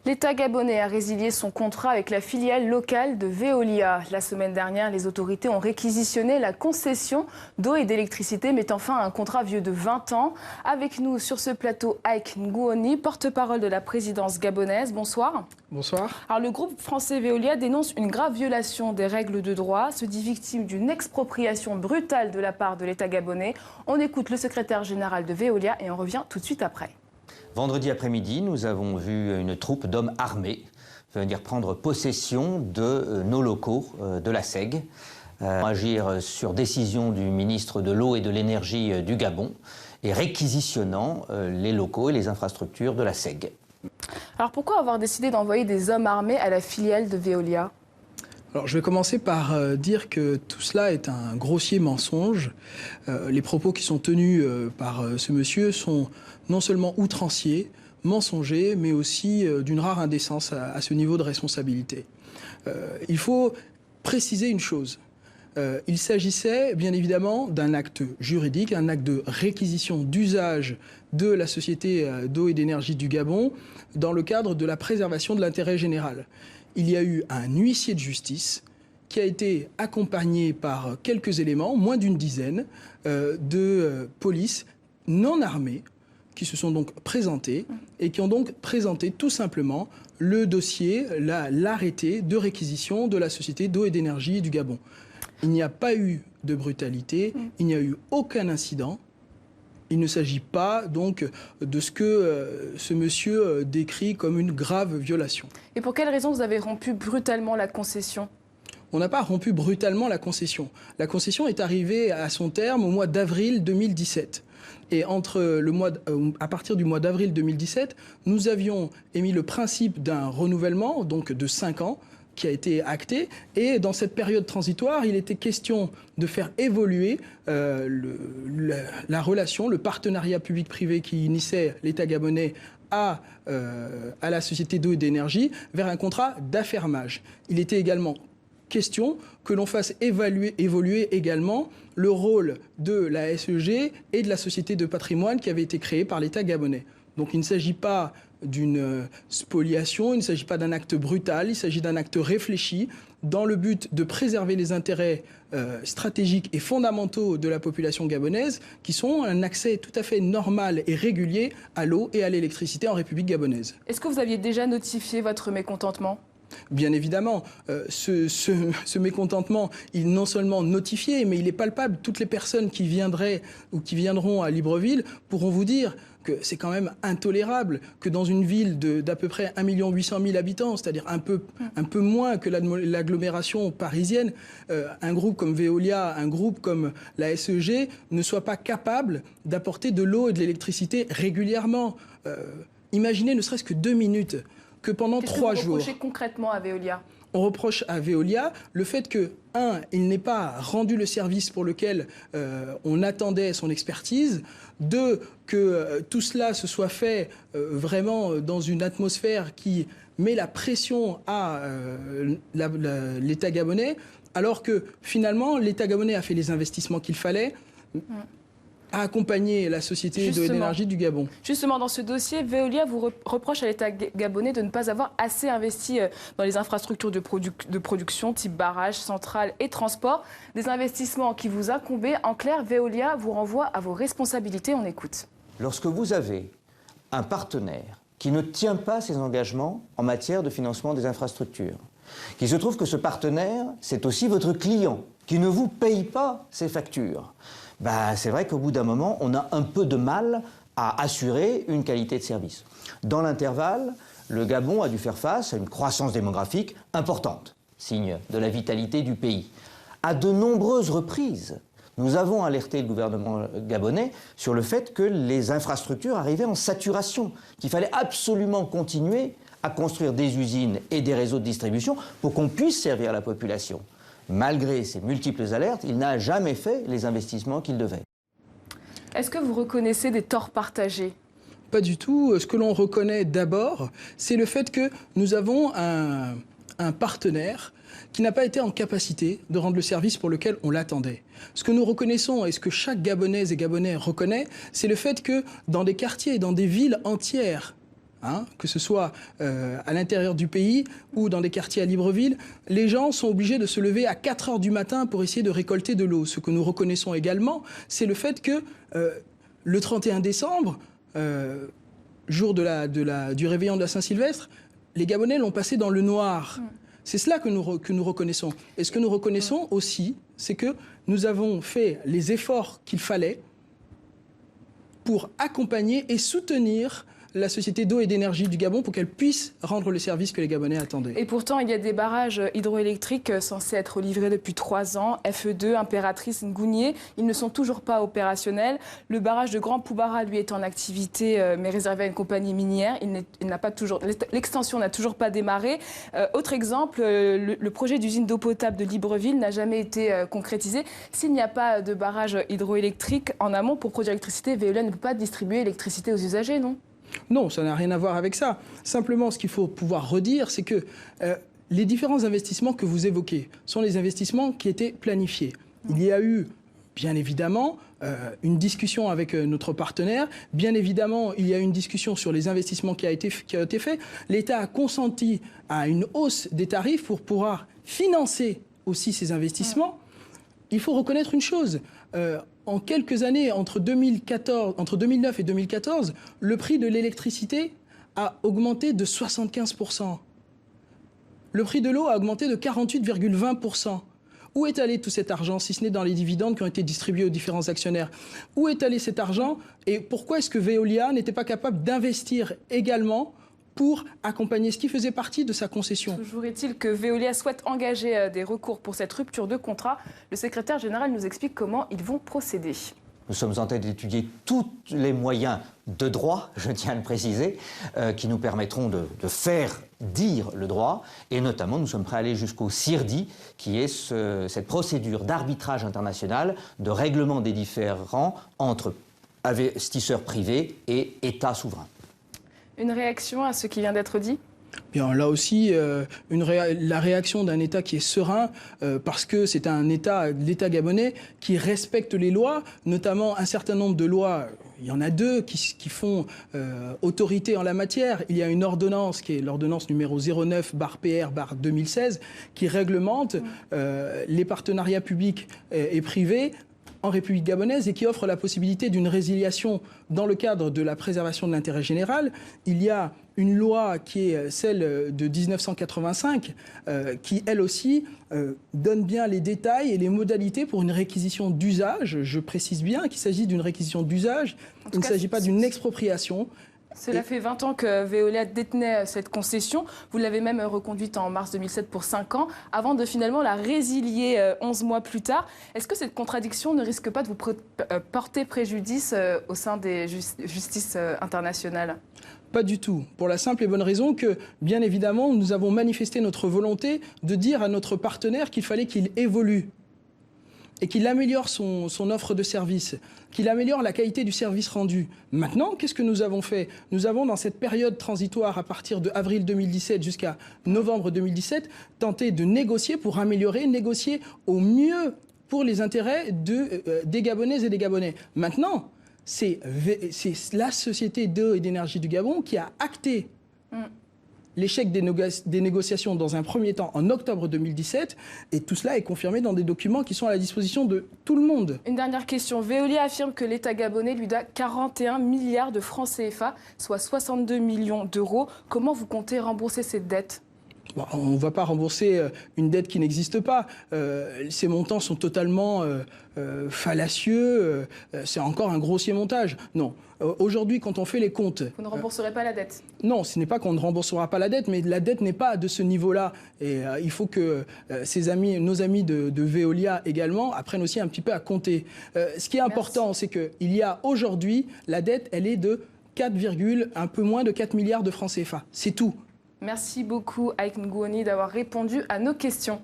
L'État gabonais a résilié son contrat avec la filiale locale de Veolia. La semaine dernière, les autorités ont réquisitionné la concession d'eau et d'électricité, mettant fin à un contrat vieux de 20 ans. Avec nous sur ce plateau, Ike Ngouoni, porte-parole de la présidence gabonaise. Bonsoir. Bonsoir. Alors, le groupe français Veolia dénonce une grave violation des règles de droit, se dit victime d'une expropriation brutale de la part de l'État gabonais. On écoute le secrétaire général de Veolia et on revient tout de suite après. Vendredi après-midi, nous avons vu une troupe d'hommes armés venir prendre possession de nos locaux de la SEG, agir sur décision du ministre de l'Eau et de l'Énergie du Gabon et réquisitionnant les locaux et les infrastructures de la SEG. Alors pourquoi avoir décidé d'envoyer des hommes armés à la filiale de Veolia ? Alors, je vais commencer par dire que tout cela est un grossier mensonge. Les propos qui sont tenus par ce monsieur sont non seulement outranciers, mensongers, mais aussi d'une rare indécence à ce niveau de responsabilité. Il faut préciser une chose. Il s'agissait bien évidemment d'un acte juridique, un acte de réquisition d'usage de la Société d'eau et d'énergie du Gabon dans le cadre de la préservation de l'intérêt général. Il y a eu un huissier de justice qui a été accompagné par quelques éléments, moins d'une dizaine, de police non armées, qui se sont donc présentés et qui ont donc présenté tout simplement le dossier, l'arrêté de réquisition de la Société d'eau et d'énergie du Gabon. Il n'y a pas eu de brutalité, il n'y a eu aucun incident. Il ne s'agit pas donc de ce que ce monsieur décrit comme une grave violation. Et pour quelle raison vous avez rompu brutalement la concession ? On n'a pas rompu brutalement la concession. La concession est arrivée à son terme au mois d'avril 2017. Et à partir du mois d'avril 2017, nous avions émis le principe d'un renouvellement, donc de 5 ans, qui a été acté. Et dans cette période transitoire, il était question de faire évoluer la relation, le partenariat public-privé qui unissait l'État gabonais à la Société d'eau et d'énergie vers un contrat d'affermage. Il était également question que l'on fasse évoluer également le rôle de la SEG et de la Société de patrimoine qui avait été créée par l'État gabonais. Donc il ne s'agit pas d'une spoliation, il ne s'agit pas d'un acte brutal, il s'agit d'un acte réfléchi dans le but de préserver les intérêts stratégiques et fondamentaux de la population gabonaise qui sont un accès tout à fait normal et régulier à l'eau et à l'électricité en République gabonaise. Est-ce que vous aviez déjà notifié votre mécontentement ? Bien évidemment, ce mécontentement, il est non seulement notifié, mais il est palpable. Toutes les personnes qui viendraient ou qui viendront à Libreville pourront vous dire que c'est quand même intolérable que dans une ville d'à peu près 1 800 000 habitants, c'est-à-dire un peu moins que l'agglomération parisienne, un groupe comme Veolia, un groupe comme la SEG ne soit pas capable d'apporter de l'eau et de l'électricité régulièrement. Imaginez ne serait-ce que 2 minutes que pendant 3 jours. Qu'est-ce que vous reprochez concrètement à Veolia ? On reproche à Veolia le fait que, il n'ait pas rendu le service pour lequel on attendait son expertise. 2, que tout cela se soit fait vraiment dans une atmosphère qui met la pression à l'État gabonais, alors que finalement l'État gabonais a fait les investissements qu'il fallait. À accompagner la Société d'eau et d'énergie du Gabon. Justement, dans ce dossier, Veolia vous reproche à l'État gabonais de ne pas avoir assez investi dans les infrastructures de production, type barrages, centrales et transports. Des investissements qui vous incombaient. En clair, Veolia vous renvoie à vos responsabilités. On écoute. Lorsque vous avez un partenaire qui ne tient pas ses engagements en matière de financement des infrastructures, qu'il se trouve que ce partenaire, c'est aussi votre client, qui ne vous paye pas ses factures, c'est vrai qu'au bout d'un moment, on a un peu de mal à assurer une qualité de service. Dans l'intervalle, le Gabon a dû faire face à une croissance démographique importante, signe de la vitalité du pays. À de nombreuses reprises, nous avons alerté le gouvernement gabonais sur le fait que les infrastructures arrivaient en saturation, qu'il fallait absolument continuer à construire des usines et des réseaux de distribution pour qu'on puisse servir la population. Malgré ces multiples alertes, il n'a jamais fait les investissements qu'il devait. Est-ce que vous reconnaissez des torts partagés ? Pas du tout. Ce que l'on reconnaît d'abord, c'est le fait que nous avons un partenaire qui n'a pas été en capacité de rendre le service pour lequel on l'attendait. Ce que nous reconnaissons et ce que chaque Gabonaise et Gabonais reconnaît, c'est le fait que dans des quartiers et dans des villes entières hein, que ce soit à l'intérieur du pays ou dans des quartiers à Libreville, les gens sont obligés de se lever à 4 heures du matin pour essayer de récolter de l'eau. Ce que nous reconnaissons également, c'est le fait que le 31 décembre, jour du réveillon de la Saint-Sylvestre, les Gabonais l'ont passé dans le noir. C'est cela que nous reconnaissons. Et ce que nous reconnaissons aussi, c'est que nous avons fait les efforts qu'il fallait pour accompagner et soutenir la Société d'eau et d'énergie du Gabon pour qu'elle puisse rendre le service que les Gabonais attendaient. Et pourtant, il y a des barrages hydroélectriques censés être livrés depuis 3 ans. FE2, Impératrice, Ngounié, ils ne sont toujours pas opérationnels. Le barrage de Grand Poubara, lui, est en activité, mais réservé à une compagnie minière. L'extension n'a toujours pas démarré. Autre exemple, le projet d'usine d'eau potable de Libreville n'a jamais été concrétisé. S'il n'y a pas de barrage hydroélectrique en amont pour produire l'électricité, Veolia ne peut pas distribuer l'électricité aux usagers, non ? Non, ça n'a rien à voir avec ça. Simplement, ce qu'il faut pouvoir redire, c'est que les différents investissements que vous évoquez sont les investissements qui étaient planifiés. Il y a eu, bien évidemment, une discussion avec notre partenaire. Bien évidemment, il y a eu une discussion sur les investissements qui a été fait. L'État a consenti à une hausse des tarifs pour pouvoir financer aussi ces investissements. Il faut reconnaître une chose. En quelques années, entre 2009 et 2014, le prix de l'électricité a augmenté de 75%. Le prix de l'eau a augmenté de 48,20%. Où est allé tout cet argent, si ce n'est dans les dividendes qui ont été distribués aux différents actionnaires? Où est allé cet argent et pourquoi est-ce que Veolia n'était pas capable d'investir également pour accompagner ce qui faisait partie de sa concession? Toujours est-il que Veolia souhaite engager des recours pour cette rupture de contrat. Le secrétaire général nous explique comment ils vont procéder. Nous sommes en train d'étudier tous les moyens de droit, je tiens à le préciser, qui nous permettront de faire dire le droit. Et notamment, nous sommes prêts à aller jusqu'au CIRDI, qui est cette procédure d'arbitrage international, de règlement des différends entre investisseurs privés et États souverains. Une réaction à ce qui vient d'être dit ? Bien, là aussi, la réaction d'un État qui est serein, parce que c'est l'État gabonais qui respecte les lois, notamment un certain nombre de lois. Il y en a 2 qui font autorité en la matière. Il y a une ordonnance qui est l'ordonnance numéro 09/PR/2016 qui réglemente les partenariats publics et privés en République gabonaise et qui offre la possibilité d'une résiliation dans le cadre de la préservation de l'intérêt général. Il y a une loi qui est celle de 1985 qui, elle aussi, donne bien les détails et les modalités pour une réquisition d'usage. Je précise bien qu'il s'agit d'une réquisition d'usage. Il ne s'agit pas d'une expropriation. Cela fait 20 ans que Veolia détenait cette concession. Vous l'avez même reconduite en mars 2007 pour 5 ans, avant de finalement la résilier 11 mois plus tard. Est-ce que cette contradiction ne risque pas de vous porter préjudice au sein des justices internationales ? Pas du tout, pour la simple et bonne raison que, bien évidemment, nous avons manifesté notre volonté de dire à notre partenaire qu'il fallait qu'il évolue et qu'il améliore son offre de service, qu'il améliore la qualité du service rendu. Maintenant, qu'est-ce que nous avons fait? Nous avons, dans cette période transitoire, à partir de avril 2017 jusqu'à novembre 2017, tenté de négocier pour améliorer, négocier au mieux pour les intérêts des Gabonaises et des Gabonais. Maintenant, c'est la Société d'eau et d'énergie du Gabon qui a acté l'échec des négociations dans un premier temps en octobre 2017, et tout cela est confirmé dans des documents qui sont à la disposition de tout le monde. Une dernière question. Veolia affirme que l'État gabonais lui doit 41 milliards de francs CFA, soit 62 millions d'euros. Comment vous comptez rembourser cette dette ? Bon, on ne va pas rembourser une dette qui n'existe pas. Ces montants sont totalement fallacieux. C'est encore un grossier montage. Non. Aujourd'hui, quand on fait les comptes... Vous ne rembourserez pas la dette ? Non, ce n'est pas qu'on ne remboursera pas la dette, mais la dette n'est pas de ce niveau-là. Et il faut que nos amis de Veolia également apprennent aussi un petit peu à compter. Ce qui est important, c'est qu'il y a aujourd'hui, la dette, elle est de un peu moins de 4 milliards de francs CFA. C'est tout. Merci beaucoup, Aïk Ngouni, d'avoir répondu à nos questions.